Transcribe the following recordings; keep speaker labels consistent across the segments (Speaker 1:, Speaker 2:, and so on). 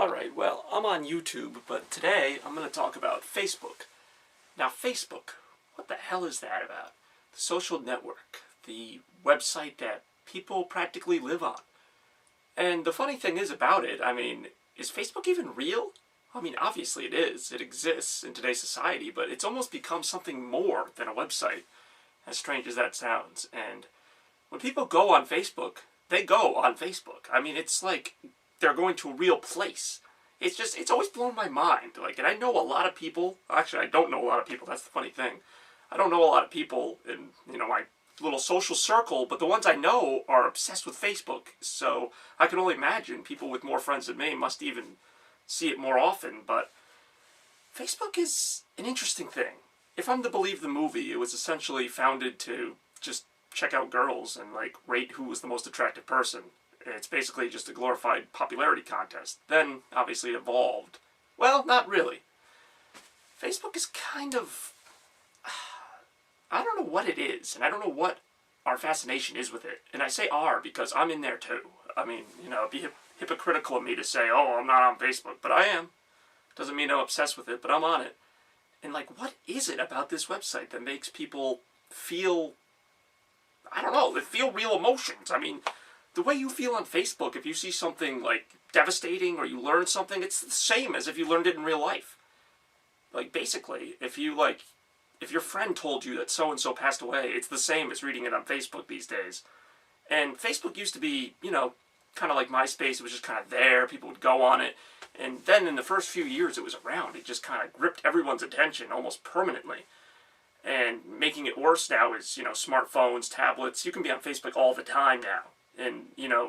Speaker 1: Alright, well, I'm on YouTube, but today I'm going to talk about Facebook. Now, Facebook, what the hell is that about? The social network, the website that people practically live on. And the funny thing is about it, is Facebook even real? Obviously it is. It exists in today's society, but it's almost become something more than a website, as strange as that sounds. And when people go on Facebook, they go on Facebook. It's like they're going to a real place. It's always blown my mind. And I know a lot of people, actually I don't know a lot of people, that's the funny thing. I don't know a lot of people in, my little social circle, but the ones I know are obsessed with Facebook. So I can only imagine people with more friends than me must even see it more often, but Facebook is an interesting thing. If I'm to believe the movie, it was essentially founded to just check out girls and rate who was the most attractive person. It's basically just a glorified popularity contest. Then, obviously, it evolved. Well, not really. Facebook is kind of... I don't know what it is, and I don't know what our fascination is with it. And I say our because I'm in there too. It'd be hypocritical of me to say, oh, I'm not on Facebook, but I am. Doesn't mean I'm obsessed with it, but I'm on it. And what is it about this website that makes people feel... I don't know, they feel real emotions. The way you feel on Facebook, if you see something, devastating or you learn something, it's the same as if you learned it in real life. Basically, if your friend told you that so-and-so passed away, it's the same as reading it on Facebook these days. And Facebook used to be, kind of like MySpace. It was just kind of there. People would go on it. And then in the first few years it was around, it just kind of gripped everyone's attention almost permanently. And making it worse now is, smartphones, tablets. You can be on Facebook all the time now. And,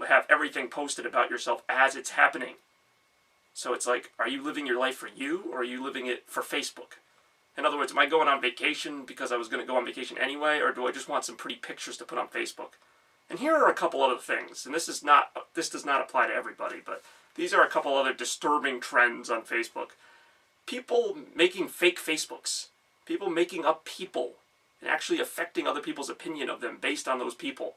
Speaker 1: have everything posted about yourself as it's happening. So it's are you living your life for you, or are you living it for Facebook? In other words, am I going on vacation because I was going to go on vacation anyway, or do I just want some pretty pictures to put on Facebook? And here are a couple other things, and this does not apply to everybody, but these are a couple other disturbing trends on Facebook. People making fake Facebooks. People making up people, and actually affecting other people's opinion of them based on those people.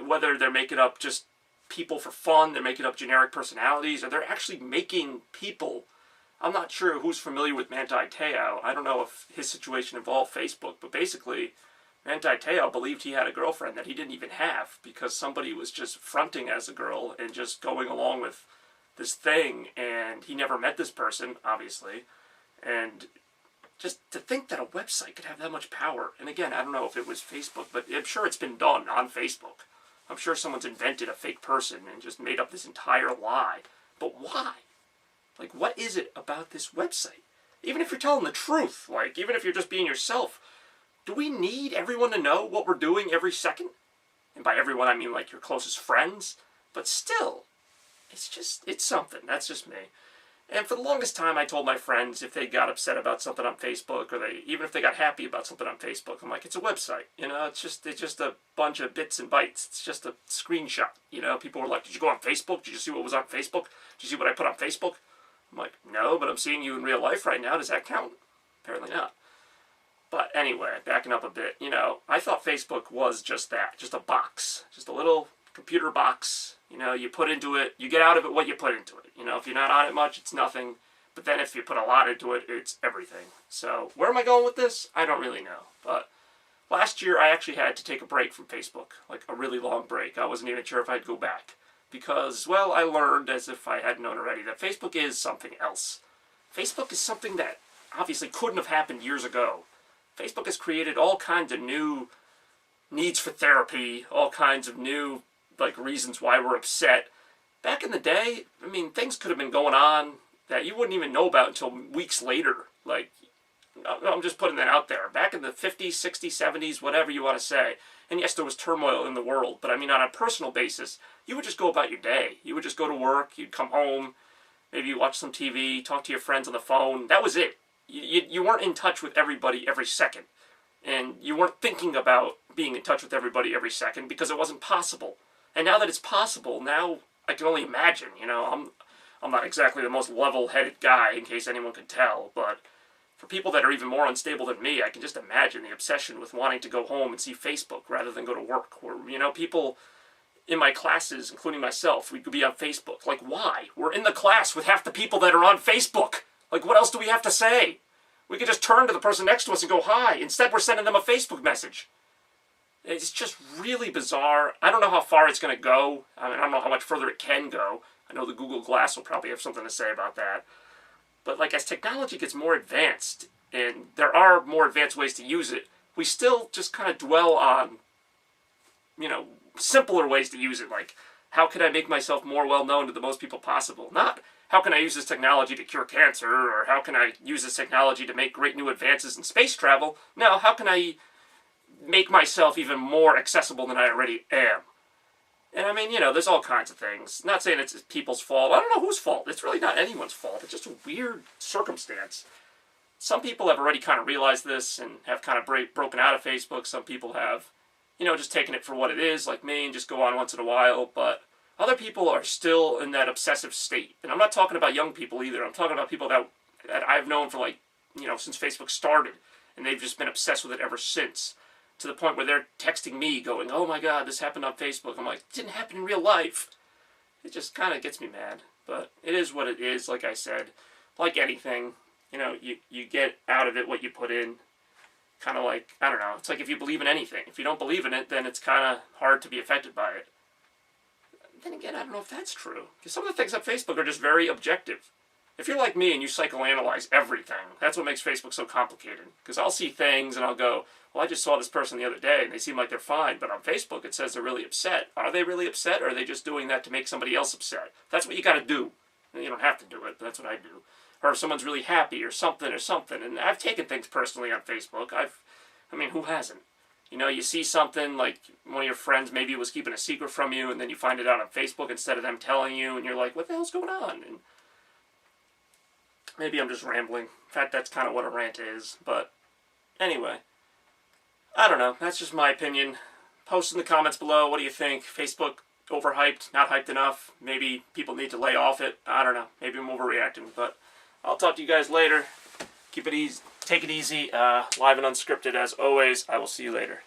Speaker 1: Whether they're making up just people for fun, they're making up generic personalities, or they're actually making people. I'm not sure who's familiar with Manti Te'o. I don't know if his situation involved Facebook, but basically, Manti Te'o believed he had a girlfriend that he didn't even have because somebody was just fronting as a girl and just going along with this thing, and he never met this person, obviously. And just to think that a website could have that much power. And again, I don't know if it was Facebook, but I'm sure it's been done on Facebook. I'm sure someone's invented a fake person and just made up this entire lie. But why? What is it about this website? Even if you're telling the truth, even if you're just being yourself, do we need everyone to know what we're doing every second? And by everyone, I mean your closest friends. But still, it's something. That's just me. And for the longest time, I told my friends if they got upset about something on Facebook, or even if they got happy about something on Facebook, I'm it's a website. It's just a bunch of bits and bytes. It's just a screenshot. People were like, did you go on Facebook? Did you see what was on Facebook? Did you see what I put on Facebook? I'm no, but I'm seeing you in real life right now. Does that count? Apparently not. But anyway, backing up a bit, I thought Facebook was just that, just a box, just a little computer box. You put into it, you get out of it what you put into it. If you're not on it much, it's nothing. But then if you put a lot into it, it's everything. So where am I going with this? I don't really know. But last year, I actually had to take a break from Facebook, a really long break. I wasn't even sure if I'd go back. Because, well, I learned, as if I hadn't known already, that Facebook is something else. Facebook is something that obviously couldn't have happened years ago. Facebook has created all kinds of new needs for therapy, all kinds of new reasons why we're upset. Back in the day, things could have been going on that you wouldn't even know about until weeks later. I'm just putting that out there. Back in the 50s, 60s, 70s, whatever you want to say. And yes, there was turmoil in the world, but on a personal basis, you would just go about your day. You would just go to work, you'd come home, maybe you watch some TV, talk to your friends on the phone. That was it. You weren't in touch with everybody every second. And you weren't thinking about being in touch with everybody every second because it wasn't possible. And now that it's possible, now I can only imagine, I'm not exactly the most level-headed guy, in case anyone could tell, but for people that are even more unstable than me, I can just imagine the obsession with wanting to go home and see Facebook rather than go to work. Or, people, in my classes, including myself, we could be on Facebook. Like, why? We're in the class with half the people that are on Facebook. Like, what else do we have to say? We could just turn to the person next to us and go, hi. Instead, we're sending them a Facebook message. It's just really bizarre. I don't know how far it's going to go. I mean, I don't know how much further it can go. I know the Google Glass will probably have something to say about that. But, like, as technology gets more advanced, and there are more advanced ways to use it, we still just kind of dwell on, simpler ways to use it. Like, how can I make myself more well-known to the most people possible? Not, how can I use this technology to cure cancer, or how can I use this technology to make great new advances in space travel? No, how can I make myself even more accessible than I already am? And I mean, there's all kinds of things. Not saying it's people's fault. I don't know whose fault. It's really not anyone's fault. It's just a weird circumstance. Some people have already kind of realized this and have kind of broken out of Facebook. Some people have, just taken it for what it is, like me, and just go on once in a while. But other people are still in that obsessive state. And I'm not talking about young people either. I'm talking about people that I've known for since Facebook started. And they've just been obsessed with it ever since. To the point where they're texting me going, oh my God, this happened on Facebook. I'm like, it didn't happen in real life. It just kind of gets me mad. But it is what it is, like I said. Like anything, you get out of it what you put in. Kind of like, I don't know, it's like if you believe in anything. If you don't believe in it, then it's kind of hard to be affected by it. Then again, I don't know if that's true. Because some of the things on Facebook are just very objective. If you're like me and you psychoanalyze everything, that's what makes Facebook so complicated. Because I'll see things and I'll go, well, I just saw this person the other day and they seem like they're fine, but on Facebook it says they're really upset. Are they really upset, or are they just doing that to make somebody else upset? That's what you got to do. And you don't have to do it, but that's what I do. Or if someone's really happy or something. And I've taken things personally on Facebook. Who hasn't? You see something like one of your friends maybe was keeping a secret from you, and then you find it out on Facebook instead of them telling you, and you're like, what the hell's going on? And maybe I'm just rambling. In fact, that's kind of what a rant is. But anyway, I don't know. That's just my opinion. Post in the comments below. What do you think? Facebook overhyped? Not hyped enough? Maybe people need to lay off it? I don't know. Maybe I'm overreacting. But I'll talk to you guys later. Keep it easy. Take it easy. Live and unscripted as always. I will see you later.